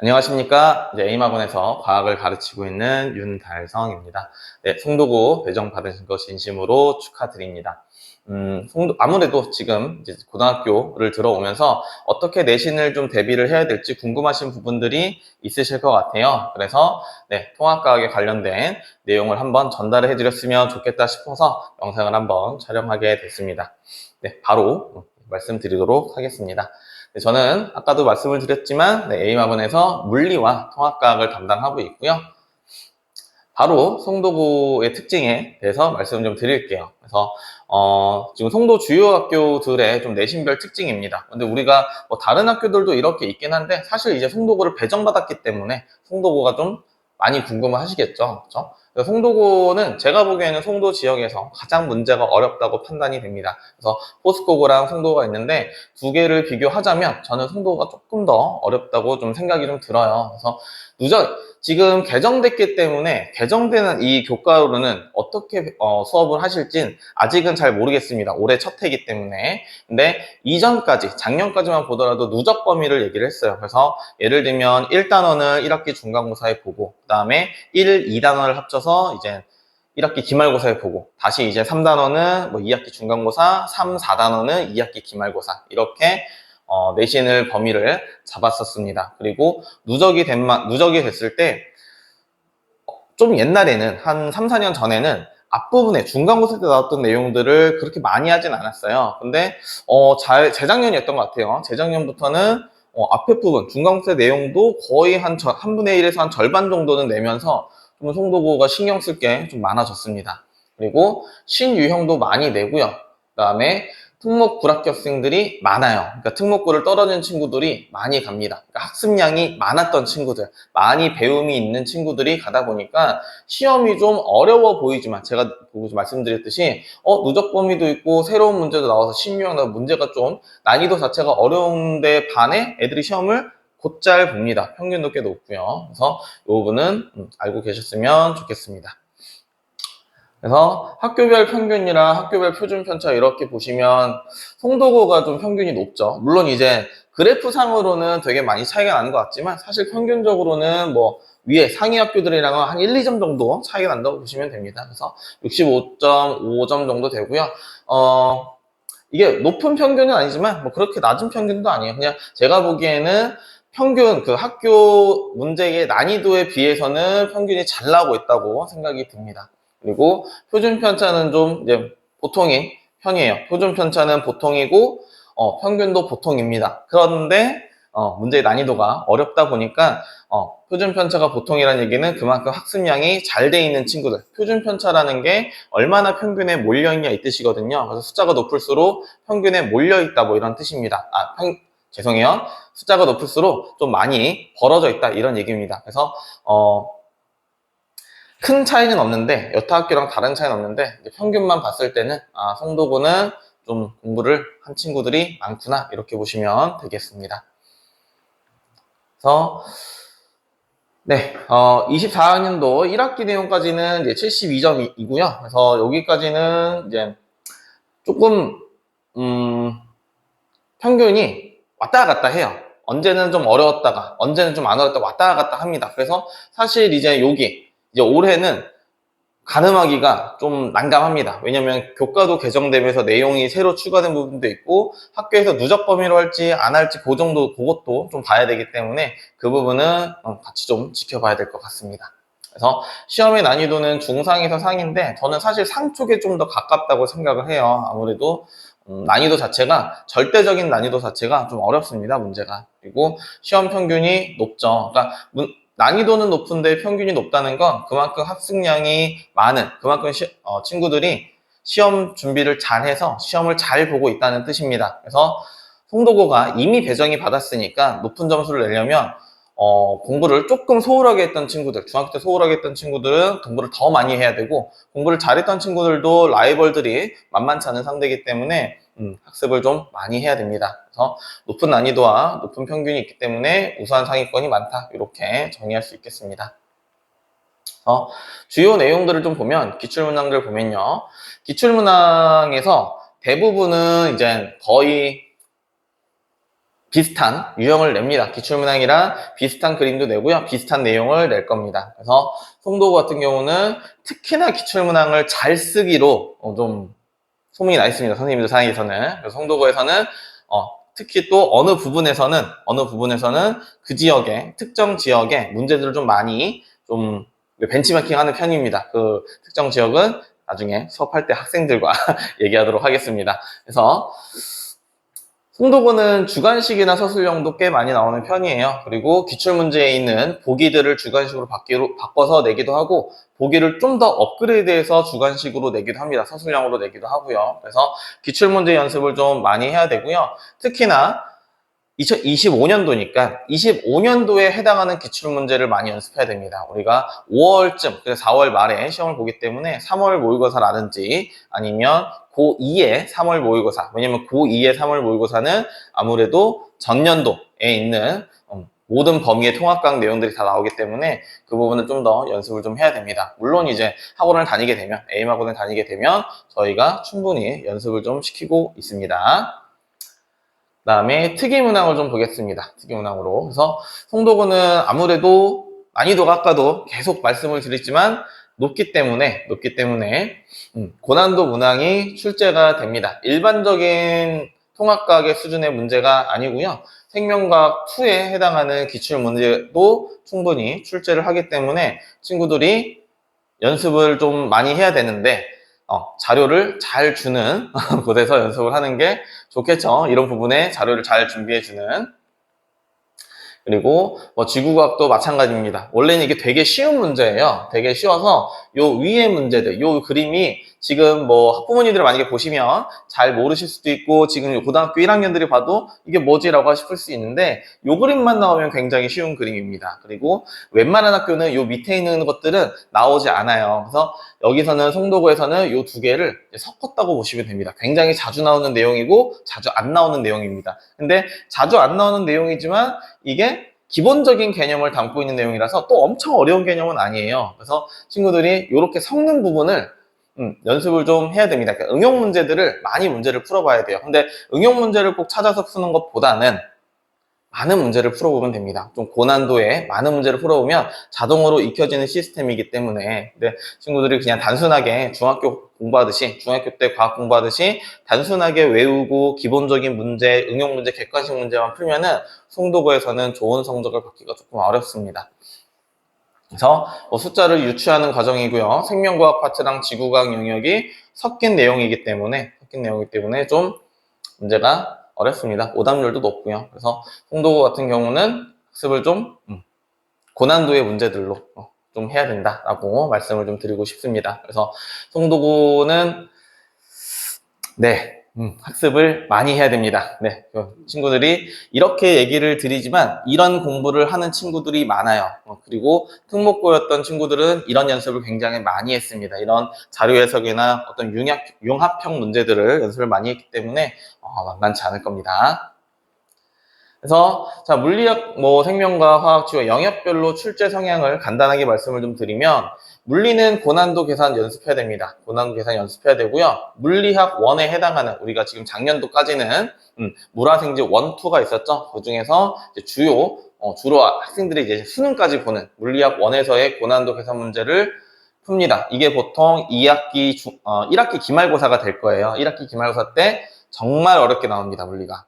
안녕하십니까. 이제 에임학원에서 과학을 가르치고 있는 윤달성입니다. 네, 송도고 배정 받으신 거 진심으로 축하드립니다. 아무래도 지금 이제 고등학교를 들어오면서 어떻게 내신을 좀 대비를 해야 될지 궁금하신 부분들이 있으실 것 같아요. 그래서 네, 통합과학에 관련된 내용을 한번 전달을 해드렸으면 좋겠다 싶어서 영상을 한번 촬영하게 됐습니다. 네, 바로 말씀드리도록 하겠습니다. 네, 저는 아까도 말씀을 드렸지만 에임학원에서 물리와 통합과학을 담당하고 있고요. 바로 송도고의 특징에 대해서 말씀을 좀 드릴게요. 그래서 지금 송도 주요 학교들의 좀 내신별 특징입니다. 근데 우리가 뭐 다른 학교들도 이렇게 있긴 한데 사실 이제 송도고를 배정받았기 때문에 송도고가 좀 많이 궁금하시겠죠. 그렇죠? 송도고는 제가 보기에는 송도 지역에서 가장 문제가 어렵다고 판단이 됩니다. 그래서 포스코고랑 송도가 있는데 두 개를 비교하자면 저는 송도가 조금 더 어렵다고 좀 생각이 좀 들어요. 그래서 지금 개정됐기 때문에 개정되는 이 교과로는 어떻게 수업을 하실진 아직은 잘 모르겠습니다. 올해 첫 해이기 때문에. 근데 이전까지, 작년까지만 보더라도 누적 범위를 얘기를 했어요. 그래서 예를 들면 1단원을 1학기 중간고사에 보고 그 다음에 1, 2단원을 합쳐서 이제 1학기 기말고사에 보고 다시 이제 3단원은 뭐 2학기 중간고사, 3, 4단원은 2학기 기말고사 이렇게 내신을 범위를 잡았었습니다. 그리고 누적이 됐을 때 좀 옛날에는 한 3, 4년 전에는 앞부분에 중간고사 때 나왔던 내용들을 그렇게 많이 하진 않았어요. 근데 재작년이었던 것 같아요. 재작년부터는 앞에 부분 중간고사 내용도 거의 한 분의 1에서 한 절반 정도는 내면서 좀 송도고가 신경 쓸 게 좀 많아졌습니다. 그리고 신유형도 많이 내고요. 그다음에 특목 불합격생들이 많아요. 그러니까 특목고를 떨어진 친구들이 많이 갑니다. 그러니까 학습량이 많았던 친구들, 많이 배움이 있는 친구들이 가다 보니까 시험이 좀 어려워 보이지만 제가 말씀드렸듯이 누적 범위도 있고 새로운 문제도 나와서 신유형 문제가 좀 난이도 자체가 어려운데 반해 애들이 시험을 곧잘 봅니다. 평균도 꽤 높고요. 그래서 이 부분은 알고 계셨으면 좋겠습니다. 그래서 학교별 평균이랑 학교별 표준 편차 이렇게 보시면 송도고가 좀 평균이 높죠. 물론 이제 그래프상으로는 되게 많이 차이가 나는 것 같지만 사실 평균적으로는 뭐 위에 상위 학교들이랑은 한 1, 2점 정도 차이가 난다고 보시면 됩니다. 그래서 65.5점 정도 되고요. 이게 높은 평균은 아니지만 뭐 그렇게 낮은 평균도 아니에요. 그냥 제가 보기에는 평균 그 학교 문제의 난이도에 비해서는 평균이 잘 나오고 있다고 생각이 듭니다. 그리고 표준 편차는 좀 이제 보통인 편이에요. 표준 편차는 보통이고 평균도 보통입니다. 그런데 문제의 난이도가 어렵다 보니까 표준 편차가 보통이라는 얘기는 그만큼 학습량이 잘 돼 있는 친구들. 표준 편차라는 게 얼마나 평균에 몰려 있냐 이 뜻이거든요. 그래서 숫자가 높을수록 평균에 몰려 있다 뭐 이런 뜻입니다. 죄송해요. 숫자가 높을수록 좀 많이 벌어져 있다 이런 얘기입니다. 그래서 큰 차이는 없는데 여타 학교랑 다른 차이는 없는데 평균만 봤을 때는 송도고는 좀 공부를 한 친구들이 많구나 이렇게 보시면 되겠습니다. 그래서 네, 24학년도 1학기 내용까지는 이제 72점이고요. 그래서 여기까지는 이제 조금 평균이 왔다 갔다 해요. 언제는 좀 어려웠다가 언제는 좀 안 어려웠다가 왔다 갔다 합니다. 그래서 사실 이제 이제 올해는 가늠하기가 좀 난감합니다. 왜냐면 교과도 개정되면서 내용이 새로 추가된 부분도 있고 학교에서 누적 범위로 할지 안 할지 그것도 좀 봐야 되기 때문에 그 부분은 같이 좀 지켜봐야 될 것 같습니다. 그래서 시험의 난이도는 중상에서 상인데 저는 사실 상 쪽에 좀 더 가깝다고 생각을 해요. 아무래도 난이도 자체가 절대적인 난이도 자체가 좀 어렵습니다. 문제가. 그리고 시험 평균이 높죠. 그러니까 난이도는 높은데 평균이 높다는 건 그만큼 학습량이 많은 그만큼 친구들이 시험 준비를 잘해서 시험을 잘 보고 있다는 뜻입니다. 그래서 송도고가 이미 배정이 받았으니까 높은 점수를 내려면 공부를 조금 소홀하게 했던 친구들, 중학교 때 소홀하게 했던 친구들은 공부를 더 많이 해야 되고 공부를 잘했던 친구들도 라이벌들이 만만치 않은 상대이기 때문에 학습을 좀 많이 해야 됩니다. 그래서 높은 난이도와 높은 평균이 있기 때문에 우수한 상위권이 많다 이렇게 정의할 수 있겠습니다. 주요 내용들을 좀 보면 기출문항들 보면요. 기출문항에서 대부분은 이제 거의 비슷한 유형을 냅니다. 기출문항이랑 비슷한 그림도 내고요. 비슷한 내용을 낼 겁니다. 그래서 송도고 같은 경우는 특히나 기출문항을 잘 쓰기로 좀 소문이 나 있습니다. 선생님들 사이에서는. 그래서 송도고에서는 특히 또 어느 부분에서는 그 지역의 특정 지역의 문제들을 좀 많이 좀 벤치마킹하는 편입니다. 그 특정 지역은 나중에 수업할 때 학생들과 얘기하도록 하겠습니다. 그래서 송도고는 주관식이나 서술형도 꽤 많이 나오는 편이에요. 그리고 기출문제에 있는 보기들을 주관식으로 바꿔서 내기도 하고 보기를 좀 더 업그레이드해서 주관식으로 내기도 합니다. 서술형으로 내기도 하고요. 그래서 기출문제 연습을 좀 많이 해야 되고요. 특히나 2025년도니까 25년도에 해당하는 기출문제를 많이 연습해야 됩니다. 우리가 5월쯤, 그래서 4월 말에 시험을 보기 때문에 3월 모의고사라든지 아니면 고2의 3월 모의고사, 왜냐면 고2의 3월 모의고사는 아무래도 전년도에 있는 모든 범위의 통합강 내용들이 다 나오기 때문에 그 부분은 좀 더 연습을 좀 해야 됩니다. 물론 이제 학원을 다니게 되면, 에임학원을 다니게 되면 저희가 충분히 연습을 좀 시키고 있습니다. 그 다음에 특이문항을 좀 보겠습니다. 특이문항으로. 그래서 송도고는 아무래도 난이도가 아까도 계속 말씀을 드렸지만 높기 때문에 고난도 문항이 출제가 됩니다. 일반적인 통합과학의 수준의 문제가 아니고요. 생명과학 2에 해당하는 기출 문제도 충분히 출제를 하기 때문에 친구들이 연습을 좀 많이 해야 되는데 자료를 잘 주는 곳에서 연습을 하는 게 좋겠죠. 이런 부분에 자료를 잘 준비해주는. 그리고 지구과학도 마찬가지입니다. 원래는 이게 되게 쉬운 문제예요. 되게 쉬워서 요 위에 문제들, 요 그림이 지금 학부모님들 만약에 보시면 잘 모르실 수도 있고 지금 고등학교 1학년들이 봐도 이게 뭐지라고 싶을 수 있는데 요 그림만 나오면 굉장히 쉬운 그림입니다. 그리고 웬만한 학교는 요 밑에 있는 것들은 나오지 않아요. 그래서 여기서는 송도고에서는 요 두 개를 섞었다고 보시면 됩니다. 굉장히 자주 나오는 내용이고 자주 안 나오는 내용입니다. 근데 자주 안 나오는 내용이지만 이게 기본적인 개념을 담고 있는 내용이라서 또 엄청 어려운 개념은 아니에요. 그래서 친구들이 이렇게 섞는 부분을 연습을 좀 해야 됩니다. 그러니까 응용 문제들을 많이 문제를 풀어봐야 돼요. 근데 응용 문제를 꼭 찾아서 푸는 것보다는 많은 문제를 풀어보면 됩니다. 좀 고난도의 많은 문제를 풀어보면 자동으로 익혀지는 시스템이기 때문에 근데 친구들이 그냥 단순하게 중학교 때 과학 공부하듯이 단순하게 외우고 기본적인 문제, 응용 문제, 객관식 문제만 풀면은 송도고에서는 좋은 성적을 받기가 조금 어렵습니다. 그래서 숫자를 유추하는 과정이고요. 생명과학 파트랑 지구과학 영역이 섞인 내용이기 때문에 좀 문제가 어렵습니다. 오답률도 높고요. 그래서 송도고 같은 경우는 학습을 좀 고난도의 문제들로 좀 해야 된다라고 말씀을 좀 드리고 싶습니다. 그래서 송도고는 학습을 많이 해야 됩니다. 친구들이 이렇게 얘기를 드리지만 이런 공부를 하는 친구들이 많아요. 그리고 특목고였던 친구들은 이런 연습을 굉장히 많이 했습니다. 이런 자료 해석이나 어떤 융합형 문제들을 연습을 많이 했기 때문에 만만치 않을 겁니다. 그래서 자 물리학, 생명과 화학, 지구 영역별로 출제 성향을 간단하게 말씀을 좀 드리면 물리는 고난도 계산 연습해야 됩니다. 고난도 계산 연습해야 되고요. 물리학 1에 해당하는 우리가 지금 작년도까지는 물화생지 1, 2가 있었죠. 그 중에서 주로 학생들이 이제 수능까지 보는 물리학 1에서의 고난도 계산 문제를 풉니다. 이게 보통 1학기 기말고사가 될 거예요. 1학기 기말고사 때 정말 어렵게 나옵니다. 그러니까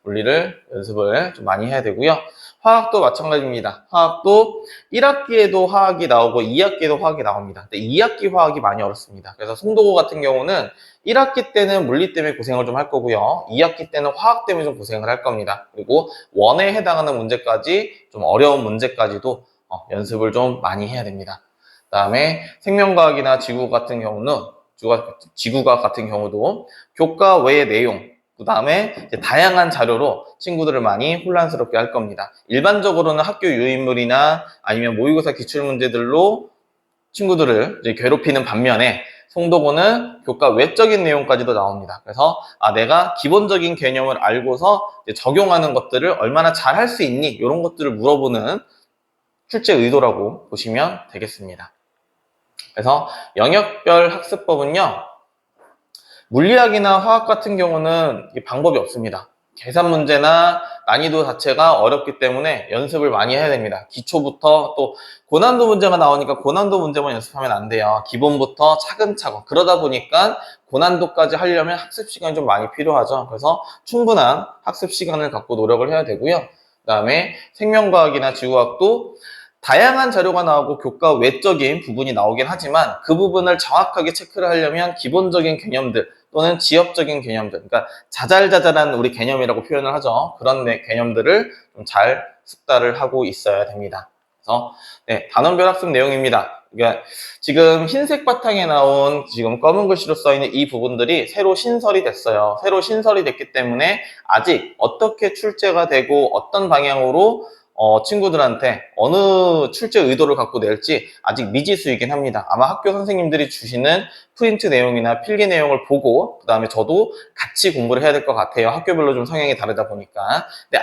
물리를 연습을 좀 많이 해야 되고요. 화학도 마찬가지입니다. 화학도 1학기에도 화학이 나오고 2학기에도 화학이 나옵니다. 근데 2학기 화학이 많이 어렵습니다. 그래서 송도고 같은 경우는 1학기 때는 물리 때문에 고생을 좀 할 거고요. 2학기 때는 화학 때문에 좀 고생을 할 겁니다. 그리고 1에 해당하는 문제까지 좀 어려운 문제까지도 연습을 좀 많이 해야 됩니다. 그 다음에 생명과학이나 지구과학 같은 경우도 교과 외의 내용, 그 다음에 다양한 자료로 친구들을 많이 혼란스럽게 할 겁니다. 일반적으로는 학교 유인물이나 아니면 모의고사 기출문제들로 친구들을 괴롭히는 반면에 송도고는 교과 외적인 내용까지도 나옵니다. 그래서 내가 기본적인 개념을 알고서 적용하는 것들을 얼마나 잘 할 수 있니? 이런 것들을 물어보는 출제 의도라고 보시면 되겠습니다. 그래서 영역별 학습법은요. 물리학이나 화학 같은 경우는 방법이 없습니다. 계산 문제나 난이도 자체가 어렵기 때문에 연습을 많이 해야 됩니다. 기초부터 또 고난도 문제가 나오니까 고난도 문제만 연습하면 안 돼요. 기본부터 차근차근. 그러다 보니까 고난도까지 하려면 학습 시간이 좀 많이 필요하죠. 그래서 충분한 학습 시간을 갖고 노력을 해야 되고요. 그다음에 생명과학이나 지구과학도 다양한 자료가 나오고 교과 외적인 부분이 나오긴 하지만 그 부분을 정확하게 체크를 하려면 기본적인 개념들 또는 지엽적인 개념들, 그러니까 자잘자잘한 우리 개념이라고 표현을 하죠. 그런 개념들을 좀 잘 숙달을 하고 있어야 됩니다. 그래서 네, 단원별 학습 내용입니다. 그러니까 지금 흰색 바탕에 나온 지금 검은 글씨로 써 있는 이 부분들이 새로 신설이 됐어요. 새로 신설이 됐기 때문에 아직 어떻게 출제가 되고 어떤 방향으로 친구들한테 어느 출제 의도를 갖고 낼지 아직 미지수이긴 합니다. 아마 학교 선생님들이 주시는 프린트 내용이나 필기 내용을 보고 그 다음에 저도 같이 공부를 해야 될 것 같아요. 학교별로 좀 성향이 다르다 보니까. 근데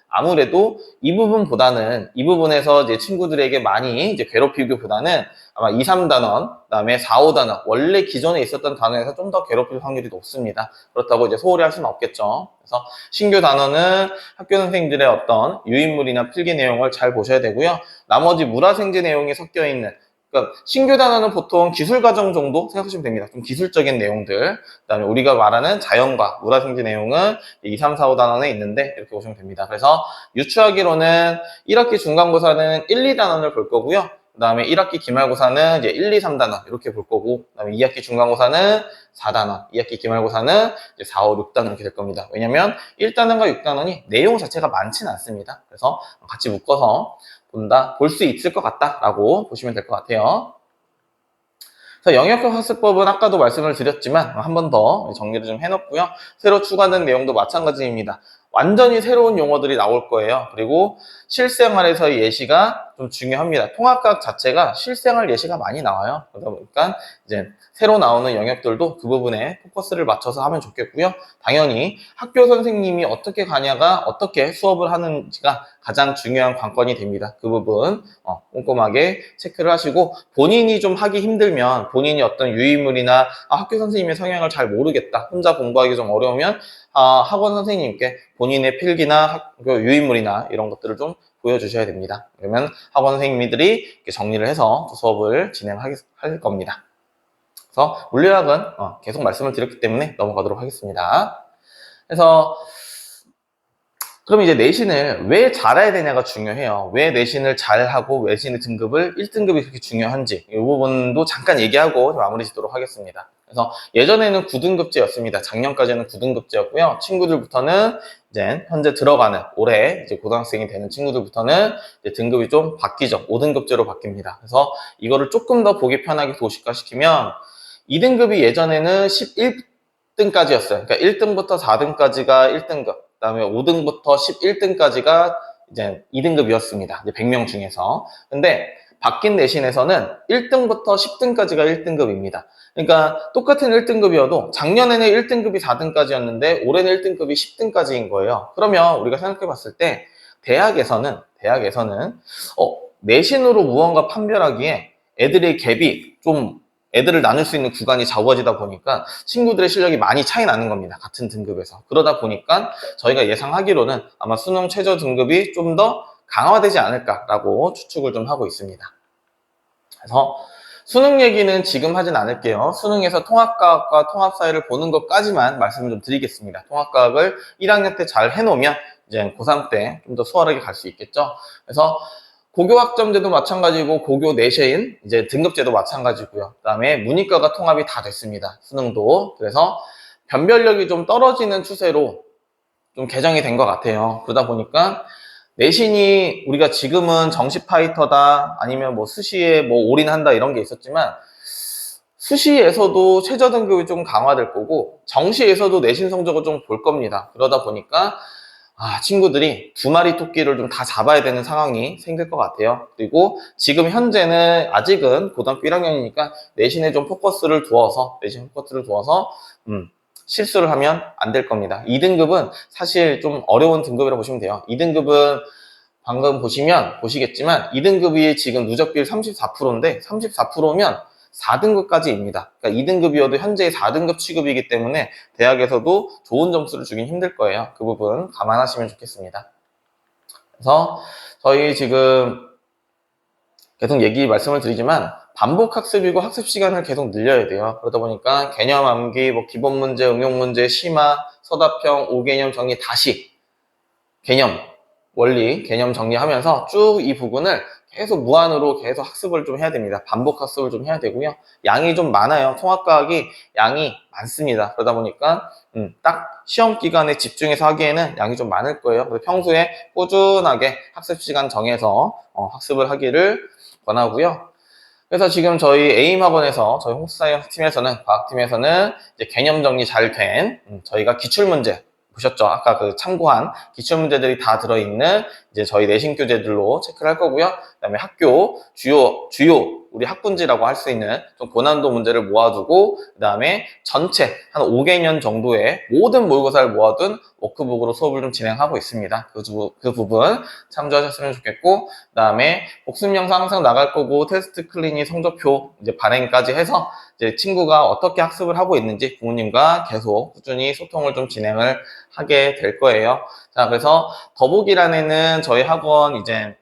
아무래도 이 부분보다는 이 부분에서 이제 친구들에게 많이 이제 괴롭히기보다는 아마 2, 3단원, 그다음에 4, 5단원 원래 기존에 있었던 단원에서 좀 더 괴롭힐 확률이 높습니다. 그렇다고 이제 소홀히 할 수는 없겠죠. 그래서 신규 단원은 학교 선생님들의 어떤 유인물이나 필기 내용을 잘 보셔야 되고요. 나머지 물화생지 내용이 섞여 있는 그러니까 신규 단원은 보통 기술 과정 정도 생각하시면 됩니다. 좀 기술적인 내용들. 그다음에 우리가 말하는 자연과 물화생지 내용은 2, 3, 4, 5단원에 있는데 이렇게 보시면 됩니다. 그래서 유추하기로는 1학기 중간고사는 1, 2단원을 볼 거고요. 그다음에 1학기 기말고사는 이제 1, 2, 3단원 이렇게 볼 거고 그다음에 2학기 중간고사는 4단원, 2학기 기말고사는 이제 4, 5, 6단원 이렇게 될 겁니다. 왜냐면 1단원과 6단원이 내용 자체가 많지는 않습니다. 그래서 같이 묶어서 볼 수 있을 것 같다라고 보시면 될 것 같아요. 그래서 영역학 학습법은 아까도 말씀을 드렸지만 한 번 더 정리를 좀 해놓고요. 새로 추가된 내용도 마찬가지입니다. 완전히 새로운 용어들이 나올 거예요. 그리고 실생활에서의 예시가 좀 중요합니다. 통합과학 자체가 실생활 예시가 많이 나와요. 그러다 보니까 이제 새로 나오는 영역들도 그 부분에 포커스를 맞춰서 하면 좋겠고요. 당연히 학교 선생님이 어떻게 가냐가 어떻게 수업을 하는지가 가장 중요한 관건이 됩니다. 그 부분 꼼꼼하게 체크를 하시고 본인이 좀 하기 힘들면 본인이 어떤 유인물이나 학교 선생님의 성향을 잘 모르겠다. 혼자 공부하기 좀 어려우면 학원 선생님께 본인의 필기나 유인물이나 이런 것들을 좀 보여주셔야 됩니다. 그러면 학원 선생님들이 정리를 해서 수업을 진행할 겁니다. 그래서 물리학은 계속 말씀을 드렸기 때문에 넘어가도록 하겠습니다. 그래서 그럼 이제 내신을 왜 잘해야 되냐가 중요해요. 왜 내신을 잘하고 내신의 등급을 1등급이 그렇게 중요한지 이 부분도 잠깐 얘기하고 마무리 짓도록 하겠습니다. 그래서 예전에는 9등급제였습니다. 작년까지는 9등급제였고요. 친구들부터는 이제 현재 들어가는 올해 이제 고등학생이 되는 친구들부터는 이제 등급이 좀 바뀌죠. 5등급제로 바뀝니다. 그래서 이거를 조금 더 보기 편하게 도식화시키면 2등급이 예전에는 11등까지였어요. 그러니까 1등부터 4등까지가 1등급. 그다음에 5등부터 11등까지가 이제 2등급이었습니다. 이제 100명 중에서. 근데 바뀐 내신에서는 1등부터 10등까지가 1등급입니다. 그러니까 똑같은 1등급이어도 작년에는 1등급이 4등까지였는데 올해는 1등급이 10등까지인 거예요. 그러면 우리가 생각해 봤을 때 대학에서는 내신으로 무언가 판별하기에 애들의 갭이 좀 애들을 나눌 수 있는 구간이 적어지다 보니까 친구들의 실력이 많이 차이 나는 겁니다. 같은 등급에서. 그러다 보니까 저희가 예상하기로는 아마 수능 최저 등급이 좀 더 강화되지 않을까라고 추측을 좀 하고 있습니다. 그래서 수능 얘기는 지금 하진 않을게요. 수능에서 통합과학과 통합사회를 보는 것까지만 말씀을 좀 드리겠습니다. 통합과학을 1학년 때 잘 해놓으면 이제 고3 때 좀 더 수월하게 갈 수 있겠죠. 그래서 고교 학점제도 마찬가지고 고교 내신 이제 등급제도 마찬가지고요. 그다음에 문이과가 통합이 다 됐습니다. 수능도. 그래서 변별력이 좀 떨어지는 추세로 좀 개정이 된 것 같아요. 그러다 보니까 내신이 우리가 지금은 정시 파이터다 아니면 뭐 수시에 뭐 올인한다 이런 게 있었지만 수시에서도 최저 등급이 좀 강화될 거고 정시에서도 내신 성적을 좀 볼 겁니다. 그러다 보니까 친구들이 두 마리 토끼를 좀 다 잡아야 되는 상황이 생길 것 같아요. 그리고 지금 현재는 아직은 고등학교 1학년이니까 내신 포커스를 두어서 실수를 하면 안 될 겁니다. 2등급은 사실 좀 어려운 등급이라고 보시면 돼요. 2등급은 방금 보시겠지만 2등급이 지금 누적 비율 34%인데 34%면 4등급까지입니다. 그러니까 2등급이어도 현재 4등급 취급이기 때문에 대학에서도 좋은 점수를 주긴 힘들 거예요. 그 부분 감안하시면 좋겠습니다. 그래서 저희 지금 계속 말씀을 드리지만 반복 학습이고 학습 시간을 계속 늘려야 돼요. 그러다 보니까 개념 암기, 뭐 기본 문제, 응용 문제, 심화, 서답형, 5개념 정리 다시 개념, 원리, 개념 정리하면서 쭉 이 부분을 계속 무한으로 계속 학습을 좀 해야 됩니다. 반복 학습을 좀 해야 되고요. 양이 좀 많아요. 통합과학이 양이 많습니다. 그러다 보니까 딱 시험 기간에 집중해서 하기에는 양이 좀 많을 거예요. 그래서 평소에 꾸준하게 학습 시간 정해서 학습을 하기를 권하고요. 그래서 지금 저희 에임학원에서 저희 홈사이언스 팀에서는 과학팀에서는 이제 개념 정리 잘 된 저희가 기출문제 보셨죠? 아까 그 참고한 기출문제들이 다 들어있는 이제 저희 내신 교재들로 체크를 할 거고요. 그다음에 학교 주요 우리 학분지라고 할 수 있는 좀 고난도 문제를 모아두고 그다음에 전체 한 5개년 정도의 모든 모의고사를 모아둔 워크북으로 수업을 좀 진행하고 있습니다. 그 부분 참조하셨으면 좋겠고 그다음에 복습 영상 항상 나갈 거고 테스트 클리니 성적표 이제 발행까지 해서 이제 친구가 어떻게 학습을 하고 있는지 부모님과 계속 꾸준히 소통을 좀 진행을 하게 될 거예요. 자, 그래서 더보기란에는 저희 학원 이제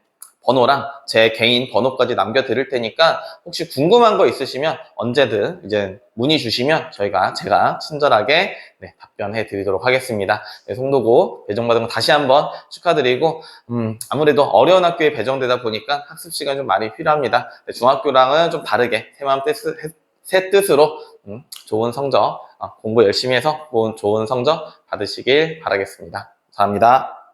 번호랑 제 개인 번호까지 남겨드릴 테니까 혹시 궁금한 거 있으시면 언제든 이제 문의 주시면 제가 친절하게 답변해 드리도록 하겠습니다. 네, 송도고 배정받은 거 다시 한번 축하드리고 아무래도 어려운 학교에 배정되다 보니까 학습 시간이 좀 많이 필요합니다. 네, 중학교랑은 좀 다르게 새 뜻으로 좋은 성적 공부 열심히 해서 좋은 성적 받으시길 바라겠습니다. 감사합니다.